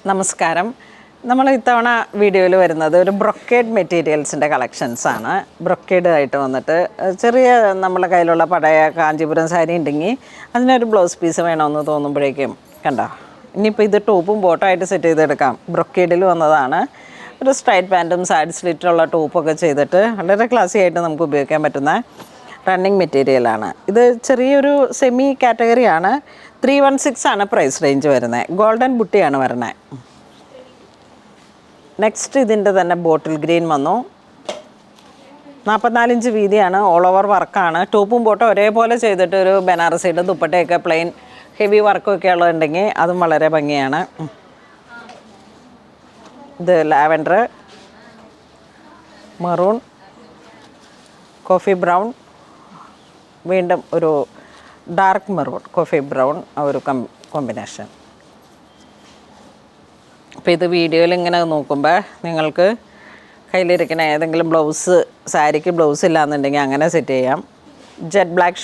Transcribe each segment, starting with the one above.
നമസ്കാരം. നമ്മൾ ഇത്തവണ വീഡിയോയിൽ വരുന്നത് ഒരു ബ്രൊക്കേഡ് മെറ്റീരിയൽസിൻ്റെ കളക്ഷൻസാണ്. ബ്രൊക്കേഡ് ആയിട്ട് വന്നിട്ട് ചെറിയ നമ്മളെ കയ്യിലുള്ള പഴയ കാഞ്ചീപുരം സാരി ഉണ്ടെങ്കിൽ അതിനൊരു ബ്ലൗസ് പീസ് വേണമെന്ന് തോന്നുമ്പോഴേക്കും കണ്ടോ, ഇനിയിപ്പോൾ ഇത് ടോപ്പും ബോട്ടമായിട്ട് സെറ്റ് ചെയ്തെടുക്കാം. ബ്രൊക്കേഡിൽ വന്നതാണ്. ഒരു സ്ട്രൈറ്റ് പാൻറ്റും സൈഡ് സ്ലിറ്റുള്ള ടോപ്പൊക്കെ ചെയ്തിട്ട് വളരെ ക്ലാസി ആയിട്ട് നമുക്ക് ഉപയോഗിക്കാൻ പറ്റുന്ന റണ്ണിങ് മെറ്റീരിയലാണ്. ഇത് ചെറിയൊരു സെമി കാറ്റഗറിയാണ്. 316 ആണ് പ്രൈസ് റേഞ്ച് വരുന്നത്. ഗോൾഡൻ ബുട്ടിയാണ് വരുന്നത്. നെക്സ്റ്റ് ഇതിൻ്റെ തന്നെ ബോട്ടിൽ ഗ്രീൻ വന്നു. 44 ഇഞ്ച് വീതിയാണ്. ഓൾ ഓവർ വർക്കാണ്. ടോപ്പും ബോട്ടും ഒരേപോലെ ചെയ്തിട്ട് ഒരു ബനാറസിയുടെ ദുപ്പട്ടയൊക്കെ പ്ലെയിൻ ഹെവി വർക്കൊക്കെ ഉള്ളതുണ്ടെങ്കിൽ അതും വളരെ ഭംഗിയാണ്. ഇത് ലാവൻഡർ, മെറൂൺ, കോഫി ബ്രൗൺ, വീണ്ടും ഒരു ഡാർക്ക് മെറൂൺ, കോഫി ബ്രൗൺ, ആ ഒരു കോമ്പിനേഷൻ. അപ്പോൾ ഇത് വീഡിയോയിൽ ഇങ്ങനെ നോക്കുമ്പോൾ നിങ്ങൾക്ക് കയ്യിലിരിക്കുന്ന ഏതെങ്കിലും ബ്ലൗസ്, സാരിക്ക് ബ്ലൗസ് ഇല്ലാന്നുണ്ടെങ്കിൽ അങ്ങനെ സെറ്റ് ചെയ്യാം. Jet black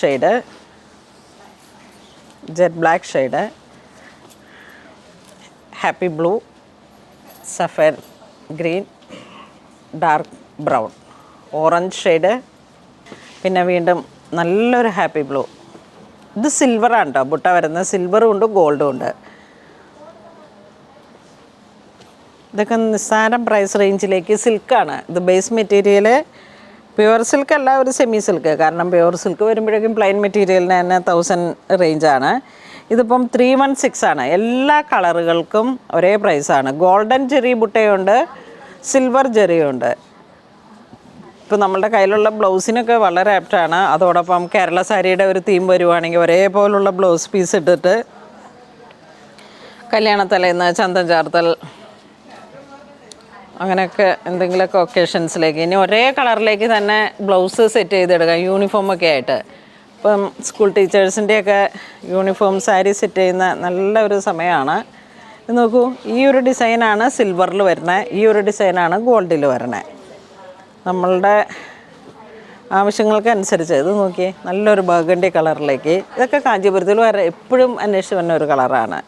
shade, happy blue, sapphire green, dark brown, orange shade, പിന്നെ വീണ്ടും നല്ലൊരു ഹാപ്പി ബ്ലൂ. ഇത് സിൽവറാണ് കേട്ടോ ബുട്ട വരുന്നത്. സിൽവറും ഉണ്ട്, ഗോൾഡും ഉണ്ട്. ഇതൊക്കെ നിസ്സാരം പ്രൈസ് റേഞ്ചിലേക്ക്. സിൽക്കാണ് ഇത്. ബേസ് മെറ്റീരിയൽ പ്യുവർ സിൽക്ക് അല്ല, ഒരു സെമി സിൽക്ക്. കാരണം പ്യുവർ സിൽക്ക് വരുമ്പോഴേക്കും പ്ലെയിൻ മെറ്റീരിയലിന് തന്നെ 1000 റേഞ്ചാണ്. ഇതിപ്പം 316 ആണ്. എല്ലാ കളറുകൾക്കും ഒരേ പ്രൈസാണ്. ഗോൾഡൻ ജെറി ബുട്ടയുണ്ട്, സിൽവർ ജെറിയുണ്ട്. ഇപ്പോൾ നമ്മളുടെ കയ്യിലുള്ള ബ്ലൗസിനൊക്കെ വളരെ ആപ്റ്റാണ്. അതോടൊപ്പം കേരള സാരിയുടെ ഒരു തീം വരുവാണെങ്കിൽ ഒരേപോലുള്ള ബ്ലൗസ് പീസ് ഇട്ടിട്ട് കല്യാണത്തലേന്ന് ചന്തം ചാർത്തൽ അങ്ങനെയൊക്കെ എന്തെങ്കിലുമൊക്കെ ഒക്കേഷൻസിലേക്ക് ഇനി ഒരേ കളറിലേക്ക് തന്നെ ബ്ലൗസ് സെറ്റ് ചെയ്തെടുക്കാം, യൂണിഫോമൊക്കെ ആയിട്ട്. ഇപ്പം സ്കൂൾ ടീച്ചേഴ്സിൻ്റെയൊക്കെ യൂണിഫോം സാരി സെറ്റ് ചെയ്യുന്ന നല്ല ഒരു സമയമാണ്. ഇത് നോക്കൂ, ഈ ഒരു ഡിസൈനാണ് സിൽവറിൽ വരുന്നത്, ഈ ഒരു ഡിസൈനാണ് ഗോൾഡിൽ വരുന്നത്. നമ്മളുടെ ആവശ്യങ്ങൾക്കനുസരിച്ച് ഇത് നോക്കിയേ, നല്ലൊരു ബർഗണ്ടി കളറിലേക്ക്. ഇതൊക്കെ കാഞ്ചീപുരത്തിൽ വരെ എപ്പോഴും അന്വേഷിച്ച് വന്ന ഒരു കളറാണ്.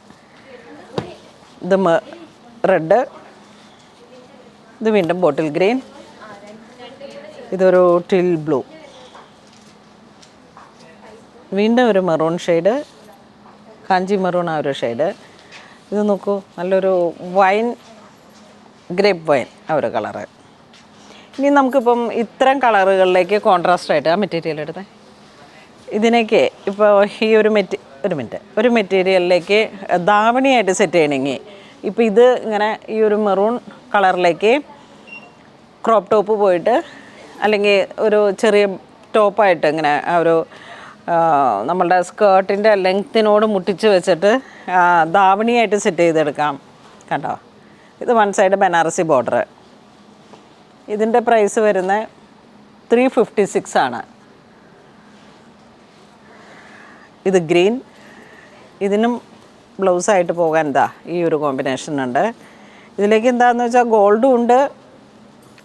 ഇത് റെഡ്, ഇത് വീണ്ടും ബോട്ടിൽ ഗ്രീൻ, ഇതൊരു ടിൽ ബ്ലൂ, വീണ്ടും ഒരു മെറൂൺ ഷെയ്ഡ്, കാഞ്ചി മെറൂൺ ആ ഒരു ഷെയ്ഡ്. ഇത് നോക്കൂ, നല്ലൊരു വൈൻ, ഗ്രേപ്പ് വൈൻ ആ ഒരു കളറ്. ഇനി നമുക്കിപ്പം ഇത്തരം കളറുകളിലേക്ക് കോൺട്രാസ്റ്റായിട്ട് ആ മെറ്റീരിയൽ എടുത്തേ. ഇതിനേക്ക് ഇപ്പോൾ ഈ ഒരു മെറ്റീരിയലിലേക്ക് ധാവണിയായിട്ട് സെറ്റ് ചെയ്യണമെങ്കിൽ ഇപ്പോൾ ഇത് ഇങ്ങനെ ഈ ഒരു മെറൂൺ കളറിലേക്ക് ക്രോപ്പ് ടോപ്പ് പോയിട്ട്, അല്ലെങ്കിൽ ഒരു ചെറിയ ടോപ്പായിട്ട് ഇങ്ങനെ ആ ഒരു നമ്മളുടെ സ്കേർട്ടിൻ്റെ ലെങ്ത്തിനോട് മുട്ടിച്ച് വെച്ചിട്ട് ധാവണിയായിട്ട് സെറ്റ് ചെയ്തെടുക്കാം. കണ്ടോ, ഇത് വൺ സൈഡ് ബനാറസി ബോർഡർ. ഇതിൻ്റെ പ്രൈസ് വരുന്നത് 356 ആണ്. ഇത് ഗ്രീൻ, ഇതിനും ബ്ലൗസായിട്ട് പോകാൻ ഈ ഒരു കോമ്പിനേഷൻ ഉണ്ട്. ഇതിലേക്ക് എന്താണെന്ന് വെച്ചാൽ ഗോൾഡും ഉണ്ട്.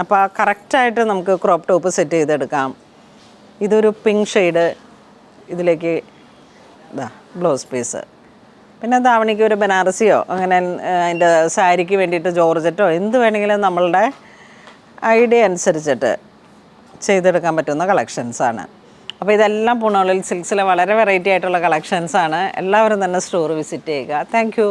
അപ്പോൾ കറക്റ്റായിട്ട് നമുക്ക് ക്രോപ്പ് ടോപ്പ് സെറ്റ് ചെയ്തെടുക്കാം. ഇതൊരു പിങ്ക് ഷെയ്ഡ്, ഇതിലേക്ക് ബ്ലൗസ് പീസ്. പിന്നെ ധാവണിക്ക് ഒരു ബനാറസിയോ അങ്ങനെ അതിൻ്റെ സാരിക്ക് വേണ്ടിയിട്ട് ജോർജറ്റോ എന്ത് വേണമെങ്കിലും നമ്മളുടെ ഐഡിയ അനുസരിച്ചിട്ട് ചെയ്തെടുക്കാൻ പറ്റുന്ന കളക്ഷൻസാണ്. അപ്പോൾ ഇതെല്ലാം പൂണോളിൽ സിൽക്സിലെ വളരെ വെറൈറ്റി ആയിട്ടുള്ള കളക്ഷൻസാണ്. എല്ലാവരും തന്നെ സ്റ്റോർ വിസിറ്റ് ചെയ്യുക. താങ്ക്